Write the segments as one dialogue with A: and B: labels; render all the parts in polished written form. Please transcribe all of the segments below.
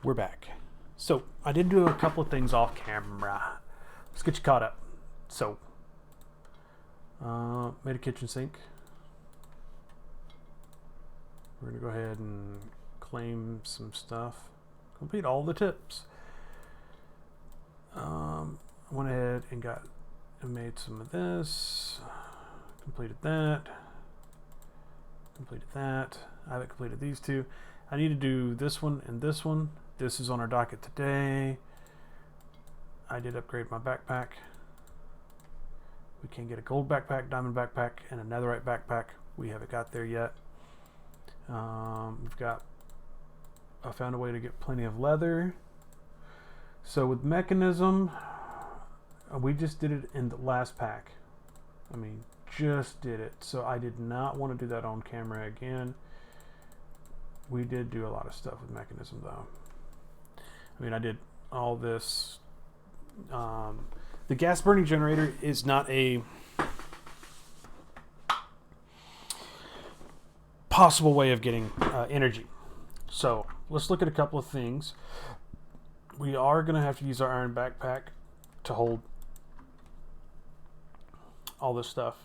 A: We're back. So I did do a couple of things off camera. Let's get you caught up. So made a kitchen sink. We're gonna go ahead and claim some stuff. Complete all the tips. Went ahead and made some of this. Completed that. Completed that. I haven't completed these two. I need to do this one and this one. This is on our docket today. I did upgrade my backpack. We can get a gold backpack, diamond backpack, and a netherite backpack. We haven't got there yet. I found a way to get plenty of leather. So with mechanism, we just did it in the last pack. I mean, just did it. So I did not want to do that on camera again. We did do a lot of stuff with mechanism though. I mean, I did all this. The gas burning generator is not a possible way of getting energy. So let's look at a couple of things. We are going to have to use our iron backpack to hold all this stuff.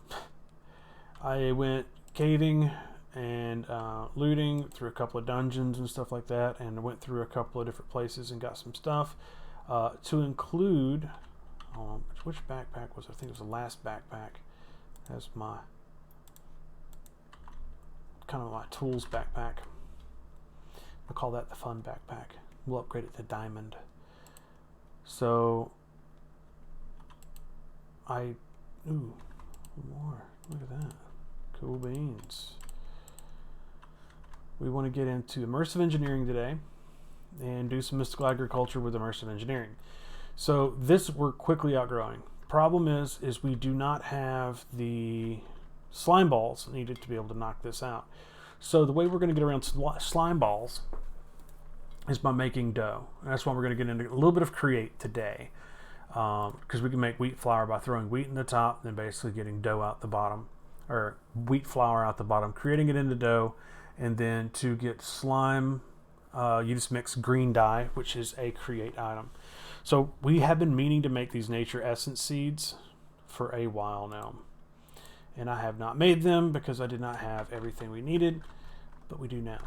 A: I went caving and looting through a couple of dungeons and stuff like that, and I went through a couple of different places and got some stuff to include which backpack was it? I think it was the last backpack. That's my kind of my tools backpack. We'll call that the fun backpack. We'll upgrade it to diamond. So ooh, more. Look at that. Cool beans. We want to get into immersive engineering today and do some mystical agriculture with immersive engineering. So this we're quickly outgrowing. Problem is we do not have the slime balls needed to be able to knock this out. So the way we're going to get around slime balls is by making dough. And that's why we're going to get into a little bit of create today. Because we can make wheat flour by throwing wheat in the top, then basically getting dough out the bottom, or wheat flour out the bottom, creating it into dough, and then to get slime, you just mix green dye, which is a create item. So we have been meaning to make these nature essence seeds for a while now, and I have not made them because I did not have everything we needed, but we do now.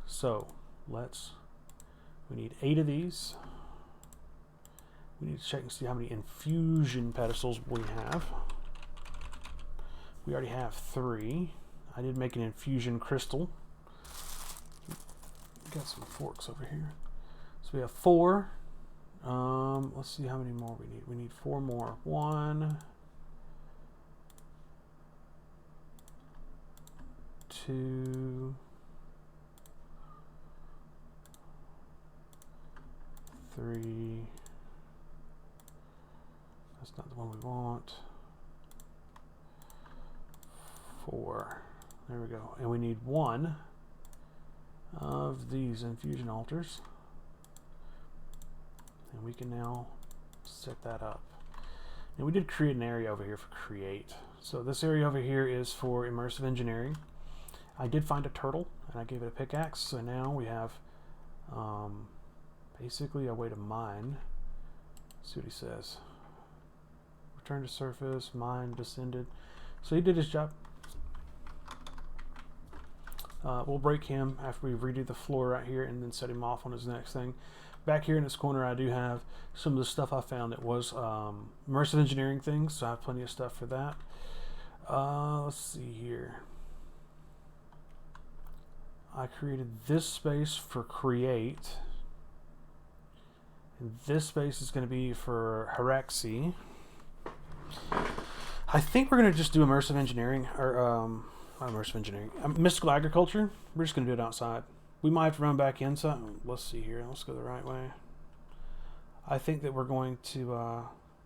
A: So we need 8 of these. We need to check and see how many infusion pedestals we have. We already have 3. I did make an infusion crystal. Got some forks over here. So we have 4. Let's see how many more we need. We need 4 more. 1, 2, 3. That's not the one we want. 4. There we go. And we need 1 of these infusion altars. And we can now set that up. And we did create an area over here for create. So this area over here is for immersive engineering. I did find a turtle and I gave it a pickaxe. So now we have basically a way to mine. Let's see what he says. Return to surface, mine, descended. So he did his job. We'll break him after we redo the floor right here and then set him off on his next thing. Back here in this corner I do have some of the stuff I found that was immersive engineering things, so I have plenty of stuff for that. Let's see here. I created this space for create, and this space is going to be for Haraxi. I think we're going to just do immersive engineering, or not immersive engineering, mystical agriculture. We're just going to do it outside. We might have to run back inside. Let's see here. Let's go the right way. I think that we're going to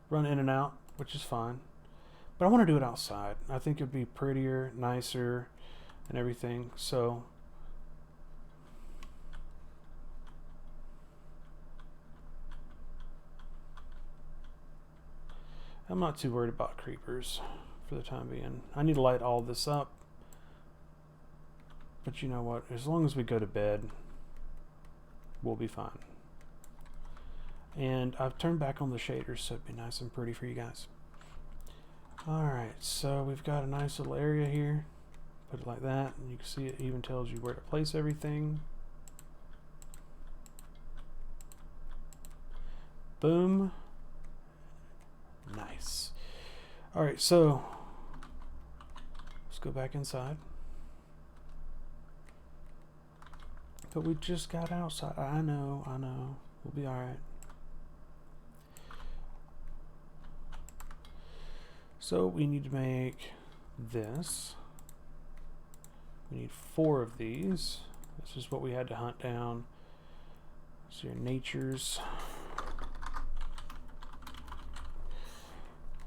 A: run in and out, which is fine. But I want to do it outside. I think it'd be prettier, nicer, and everything. So I'm not too worried about creepers for the time being. I need to light all this up. But you know what? As long as we go to bed we'll be fine. And I've turned back on the shaders so it'd be nice and pretty for you guys. Alright, so we've got a nice little area here. Put it like that, and you can see it even tells you where to place everything. Boom. Nice. Alright, so let's go back inside. But we just got outside. I know. We'll be alright. So we need to make this. We need 4 of these. This is what we had to hunt down. So your natures.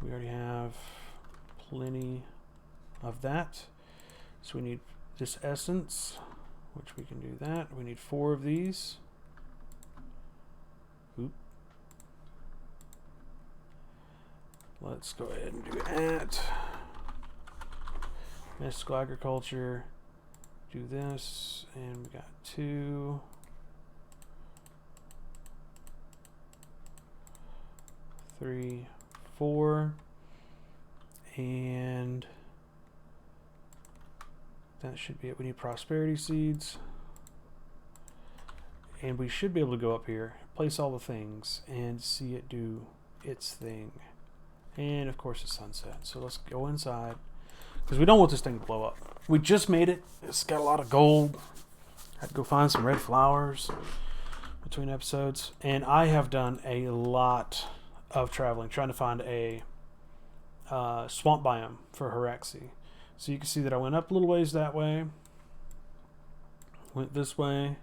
A: We already have plenty of that. So we need this essence, which we can do that. We need 4 of these. Oop. Let's go ahead and do that. Mystical Agriculture. Do this, and we got 2. 3, 4, and that should be it. We need prosperity seeds, and we should be able to go up here, place all the things, and see it do its thing. And of course it's sunset, so let's go inside because we don't want this thing to blow up. We just made it. It's got a lot of gold. Had to go find some red flowers between episodes, and I have done a lot of traveling trying to find a swamp biome for Haraxi. So you can see that I went up a little ways that way, went this way,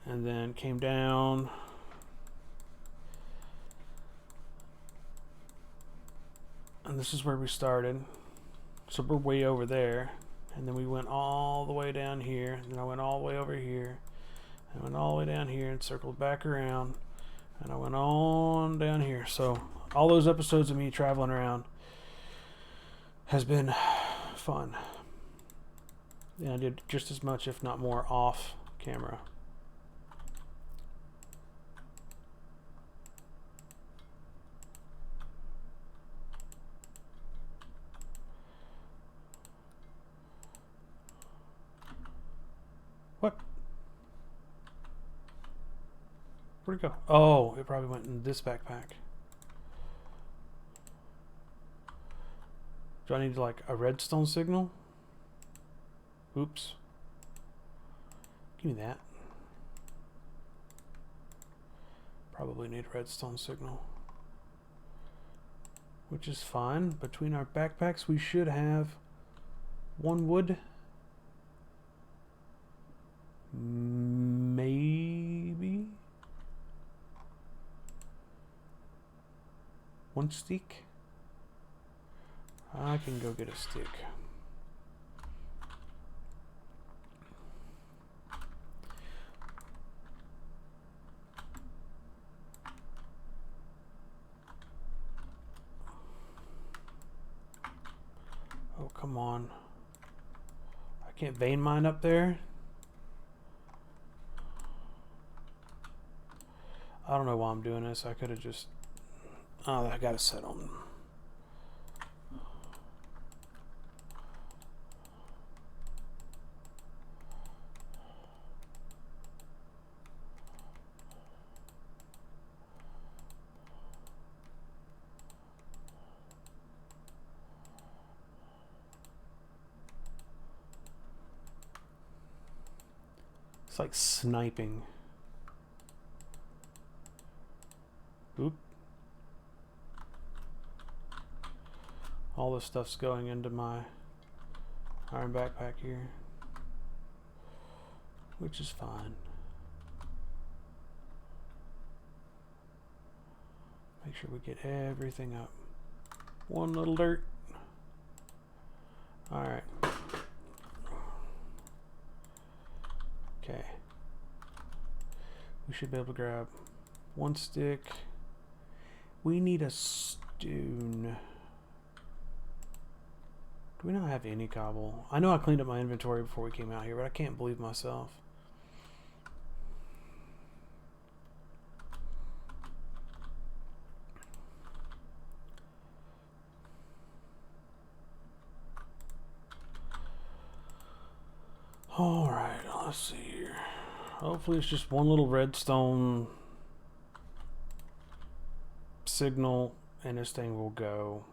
A: and then came down. And this is where we started. So we're way over there. And then we went all the way down here. And then I went all the way over here. And went all the way down here and circled back around. And I went on down here. So all those episodes of me traveling around has been fun. And I did just as much, if not more, off camera. What? Where'd it go? Oh, it probably went in this backpack. Do I need like a redstone signal? Oops. Give me that. Probably need a redstone signal. Which is fine. Between our backpacks we should have 1 wood. Maybe 1 stick. I can go get a stick. Oh, come on. I can't vein mine up there. I don't know why I'm doing this. I could have just... Oh, I got it set on. It's like sniping. Oop. All this stuff's going into my iron backpack here, which is fine. Make sure we get everything up. 1 little dirt. Alright. Okay. We should be able to grab 1 stick. We need a stone. Do we not have any cobble? I know I cleaned up my inventory before we came out here, but I can't believe myself. All right, let's see here. Hopefully it's just one little redstone signal and this thing will go.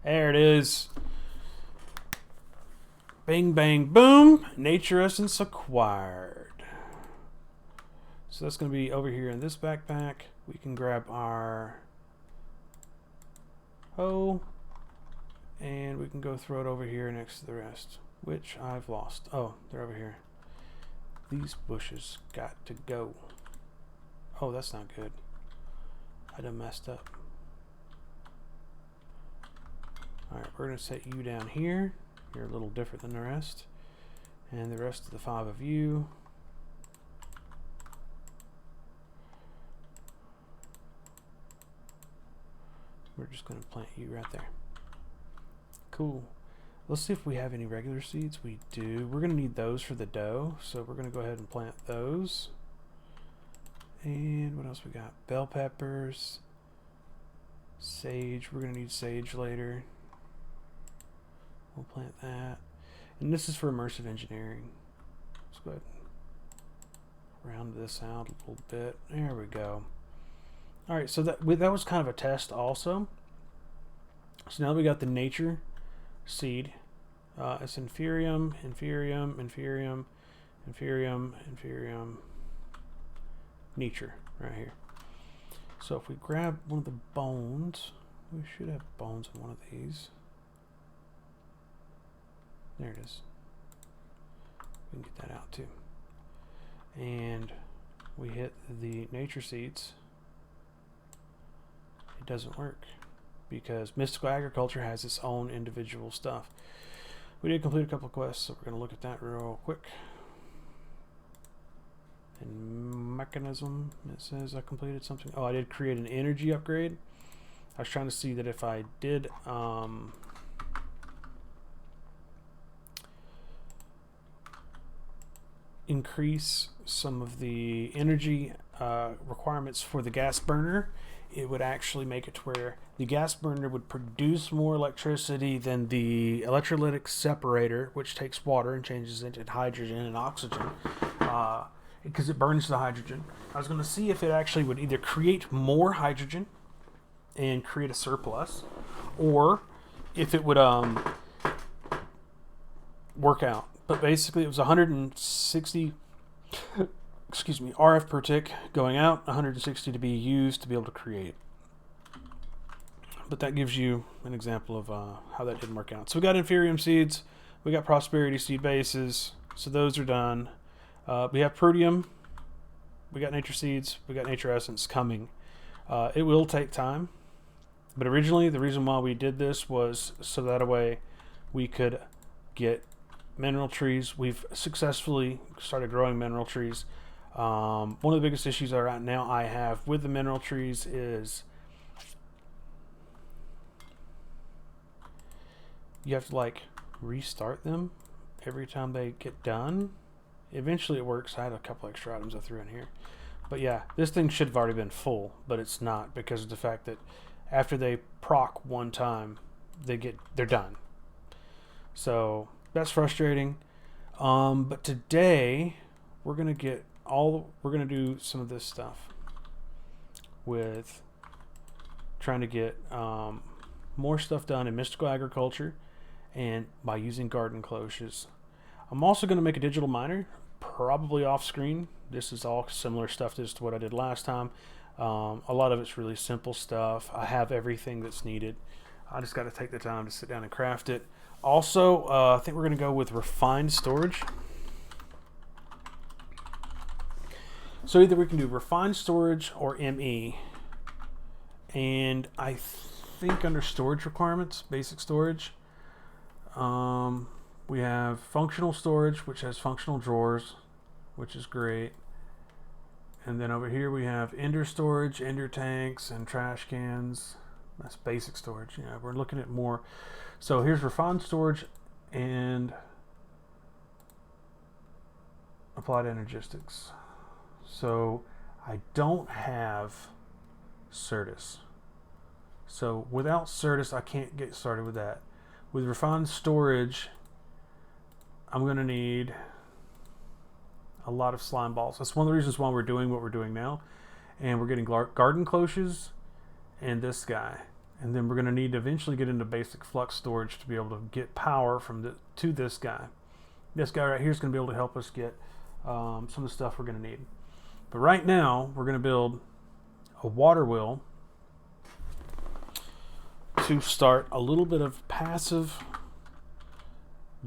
A: There it is. Bing, bang, boom. Nature essence acquired. So that's going to be over here in this backpack. We can grab our hoe and we can go throw it over here next to the rest, which I've lost. Oh, they're over here. These bushes got to go. Oh, that's not good. I done messed up. Alright, we're going to set you down here. You're a little different than the rest. And the rest of the 5 of you. We're just going to plant you right there. Cool. Let's see if we have any regular seeds. We do. We're going to need those for the dough. So we're going to go ahead and plant those. And what else we got? Bell peppers. Sage. We're going to need sage later. We'll plant that. And this is for immersive engineering. Let's go ahead and round this out a little bit. There we go. Alright, so that was kind of a test also. So now we got the nature seed. It's inferium, inferium, inferium, inferium, inferium, nature right here. So if we grab one of the bones, we should have bones in one of these. There it is. We can get that out too. And we hit the nature seeds. It doesn't work because Mystical Agriculture has its own individual stuff. We did complete a couple of quests, so we're going to look at that real quick. In mechanism, it says I completed something. Oh, I did create an energy upgrade. I was trying to see that if I did increase some of the energy requirements for the gas burner, it would actually make it to where the gas burner would produce more electricity than the electrolytic separator, which takes water and changes it into hydrogen and oxygen, because it burns the hydrogen. I was going to see if it actually would either create more hydrogen and create a surplus, or if it would work out. But basically it was 160 excuse me, RF per tick going out, 160 to be used to be able to create. But that gives you an example of how that didn't work out. So we got inferium seeds, we got prosperity seed bases, so those are done. We have proteum, we got nature seeds, we got nature essence coming. It will take time, but originally the reason why we did this was so that way we could get mineral trees. We've successfully started growing mineral trees. One of the biggest issues right now I have with the mineral trees is you have to like restart them every time they get done. Eventually it works. I had a couple extra items I threw in here. But yeah, this thing should have already been full, but it's not because of the fact that after they proc one time, they're done. So that's frustrating. But today we're gonna do some of this stuff with trying to get more stuff done in mystical agriculture and by using garden cloches. I'm also going to make a digital miner, probably off screen. This is all similar stuff to what I did last time. A lot of it's really simple stuff. I have everything that's needed. I just got to take the time to sit down and craft it. Also, I think we're going to go with refined storage. So either we can do refined storage or ME. And I think under storage requirements, basic storage, we have functional storage, which has functional drawers, which is great. And then over here we have ender storage, ender tanks, and trash cans. That's basic storage. Yeah, we're looking at more. So here's refined storage and applied energistics. So I don't have Certus. So without Certus, I can't get started with that. With refined storage, I'm going to need a lot of slime balls. That's one of the reasons why we're doing what we're doing now. And we're getting garden cloches and this guy. And then we're going to need to eventually get into basic flux storage to be able to get power from to this guy. This guy right here is going to be able to help us get some of the stuff we're going to need. But right now, we're going to build a water wheel to start a little bit of passive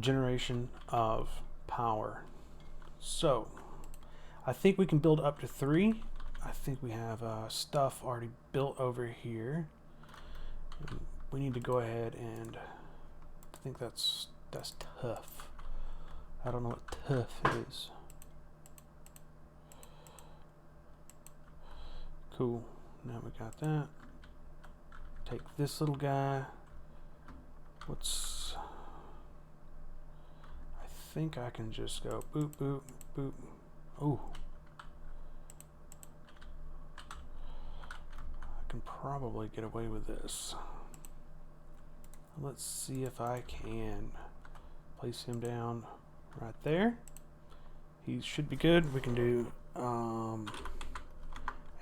A: generation of power. So I think we can build up to 3. I think we have stuff already built over here. And we need to go ahead and I think that's tough. I don't know what tough is. Cool. Now we got that. Take this little guy. I think I can just go boop, boop, boop. Oh. I can probably get away with this. Let's see if I can place him down right there. He should be good. We can do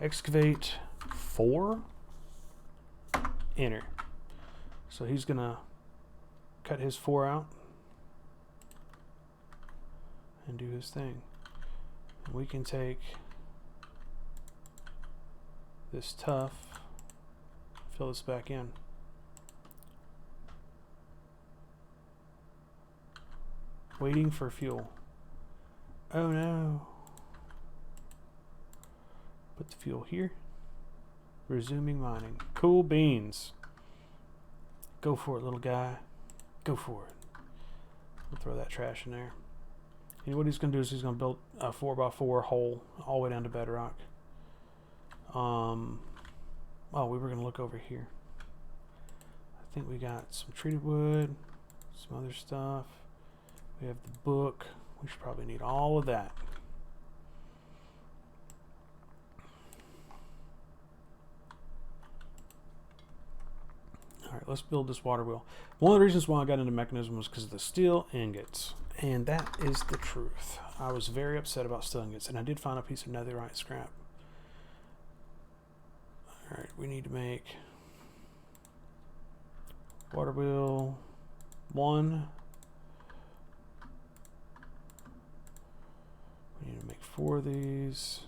A: excavate 4. Enter. So he's gonna cut his 4 out and do his thing. And we can take this tough, fill this back in. Waiting for fuel. Oh no. Put the fuel here. Resuming mining. Cool beans. Go for it, little guy. Go for it. We'll throw that trash in there. And what he's going to do is he's going to build a 4x4 hole all the way down to bedrock. Oh, we were going to look over here. I think we got some treated wood, some other stuff. We have the book. We should probably need all of that. Alright, let's build this water wheel. One of the reasons why I got into mechanism was because of the steel ingots. And that is the truth. I was very upset about steel ingots, and I did find a piece of netherite scrap. Alright, we need to make water wheel 1. We need to make 4 of these.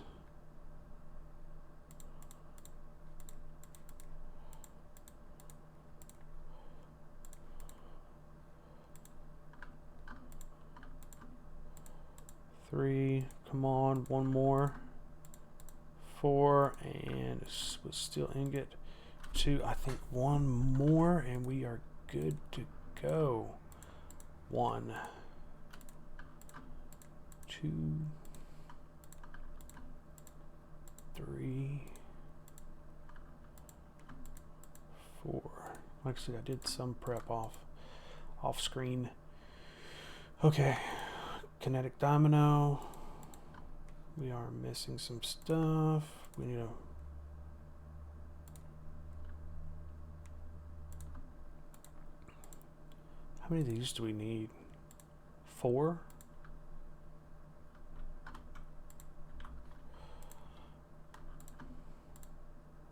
A: Three, come on, 1 more. 4, and with steel ingot. 2, I think 1 more, and we are good to go. 1, 2, 3, 4. Actually, I did some prep off screen. Okay. Kinetic domino. We are missing some stuff. We need a... How many of these do we need? 4?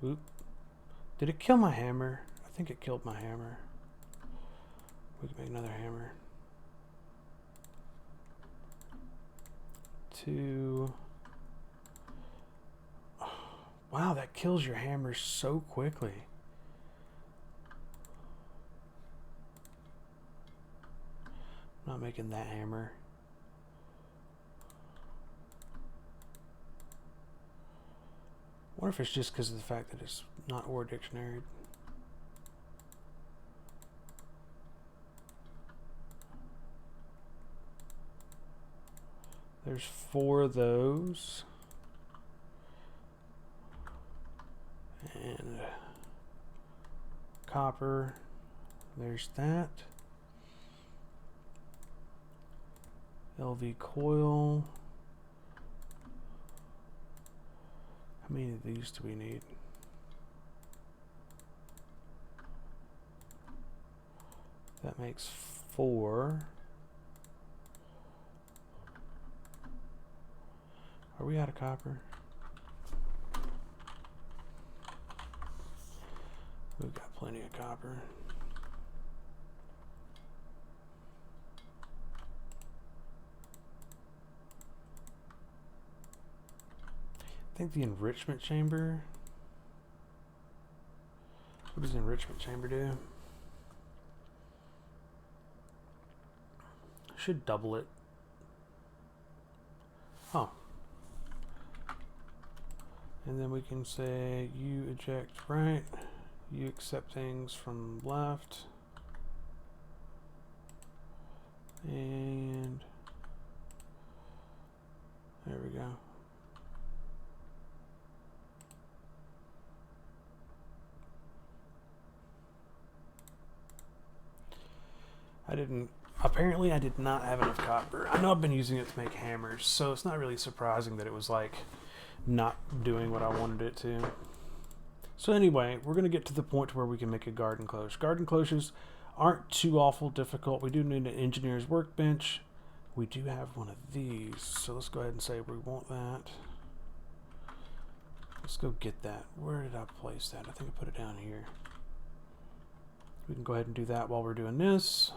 A: Oop. Did it kill my hammer? I think it killed my hammer. We can make another hammer. 2. Oh, wow, that kills your hammer so quickly. I'm not making that hammer. I wonder if it's just because of the fact that it's not ore dictionary. There's 4 of those. And copper. There's that. LV coil. How many of these do we need? That makes 4. Are we out of copper? We've got plenty of copper. I think the enrichment chamber. What does the enrichment chamber do? Should double it. Oh. And then we can say you eject right, you accept things from left, and there we go. Apparently I did not have enough copper. I know I've been using it to make hammers, so it's not really surprising that it was like not doing what I wanted it to. So anyway, we're going to get to the point where we can make a garden closure. Garden closures aren't too awful difficult. We do need an engineer's workbench. We do have one of these, so let's go ahead and say we want that. Let's go get that. Where did I place that? I think I put it down here. We can go ahead and do that while we're doing this.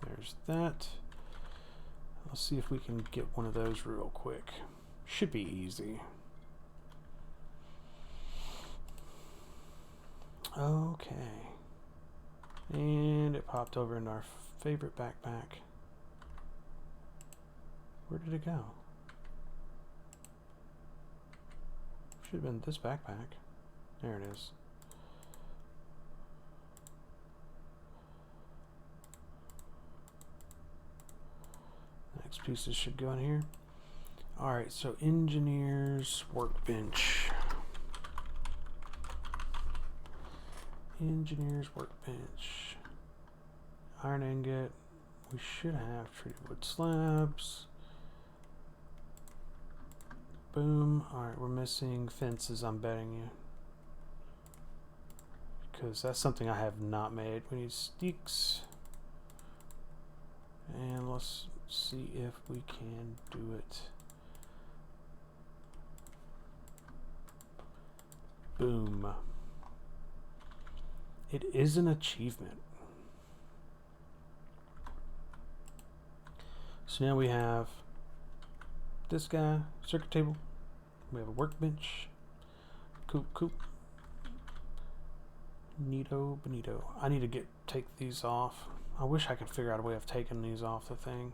A: There's that. Let's see if we can get one of those real quick. Should be easy. Okay. And it popped over in our favorite backpack. Where did it go? Should have been this backpack. There it is. Next pieces should go in here. Alright, so engineer's workbench. Engineer's workbench. Iron ingot. We should have treated wood slabs. Boom. Alright, we're missing fences, I'm betting you. Because that's something I have not made. We need sticks. And let's see if we can do it. Boom. It is an achievement. So now we have this guy, circuit table. We have a workbench. Coop. Neato bonito. I need to take these off. I wish I could figure out a way of taking these off the thing.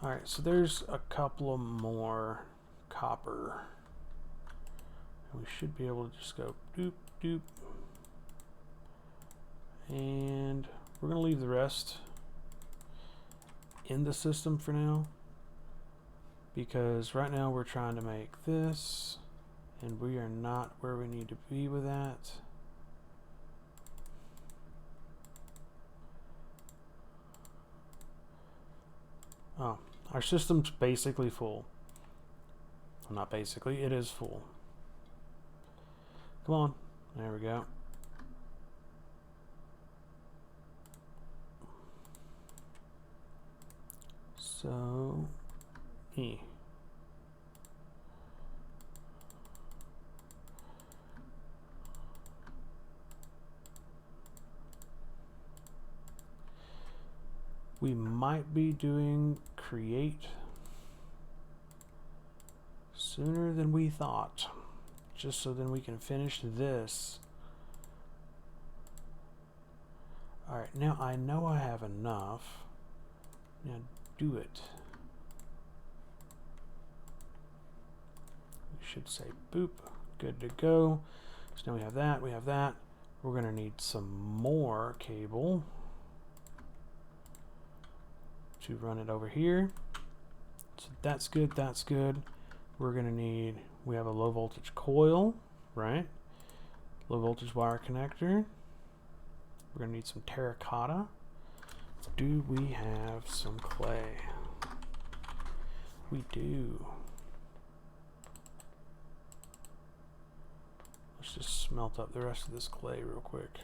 A: Alright, so there's a couple of more copper. And we should be able to just go doop, doop. And we're going to leave the rest in the system for now. Because right now we're trying to make this. And we are not where we need to be with that. Oh, our system's basically full. Well, not basically, it is full. Come on. There we go. So, we might be doing create sooner than we thought, just so then we can finish this. Alright, now I know I have enough. Now do it. We should say boop, good to go. So now we have that, we have that. We're gonna need some more cable to run it over here. So that's good, that's good. We're gonna need, we have a low voltage coil, right? Low voltage wire connector. We're gonna need some terracotta. Do we have some clay? We do. Let's just smelt up the rest of this clay real quick.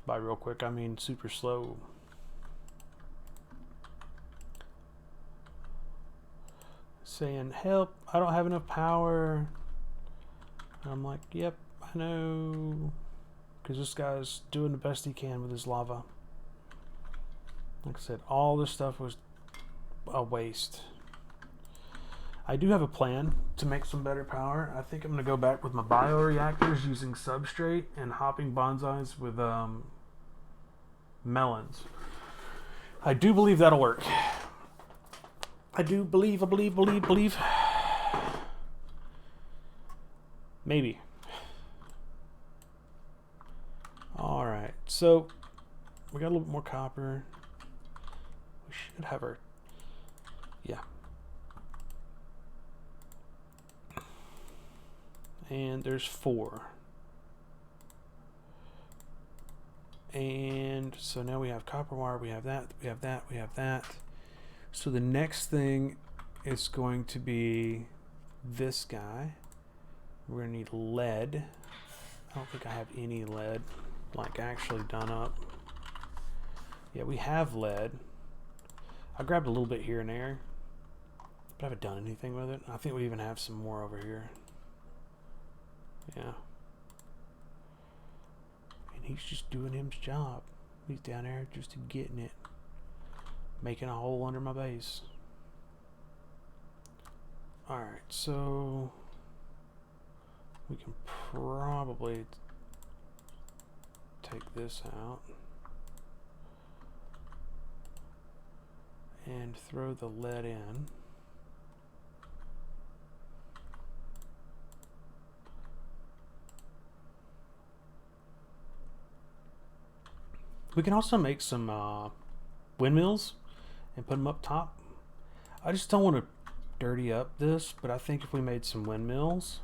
A: By real quick, I mean super slow. saying, help, I don't have enough power. And I'm like, yep, I know. Because this guy's doing the best he can with his lava. Like I said, all this stuff was a waste. I do have a plan to make some better power. I think I'm going to go back with my bioreactors using substrate and hopping bonsais with melons. I do believe that'll work. I do believe. Maybe. Alright, so we got a little bit more copper. We should have our... Yeah. And there's 4. And so now we have copper wire, we have that, we have that, we have that. So the next thing is going to be this guy. We're gonna need lead. I don't think I have any lead, like actually done up. Yeah, we have lead. I grabbed a little bit here and there, but I haven't done anything with it. I think we even have some more over here. Yeah. And he's just doing his job. He's down there just getting it. Making a hole under my base. Alright, so we can probably take this out and throw the lead in. We can also make some windmills and put them up top. I just don't want to dirty up this, but I think if we made some windmills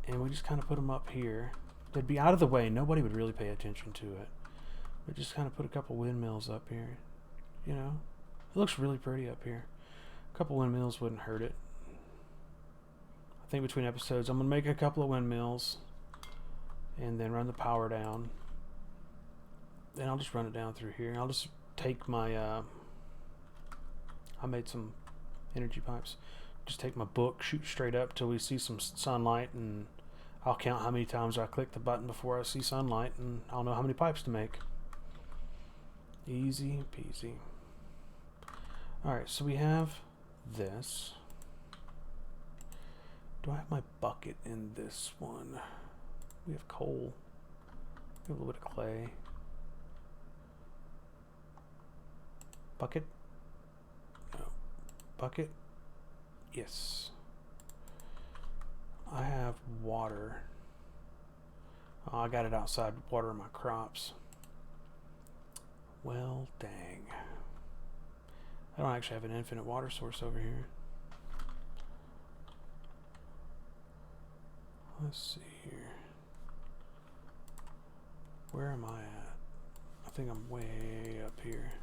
A: and we just kind of put them up here, they'd be out of the way. Nobody would really pay attention to it. But just kind of put a couple windmills up here. You know, it looks really pretty up here. A couple windmills wouldn't hurt it. I think between episodes, I'm going to make a couple of windmills and then run the power down. Then I'll just run it down through here. I'll just take my, I made some energy pipes. Just take my book, shoot straight up till we see some sunlight, and I'll count how many times I click the button before I see sunlight, and I'll know how many pipes to make. Easy peasy. Alright, so we have this. Do I have my bucket in this one? We have coal. We have a little bit of clay. Bucket? No. Bucket? Yes. I have water. Oh, I got it outside watering my crops. Well, dang. I don't actually have an infinite water source over here. Let's see here. Where am I at? I think I'm way up here.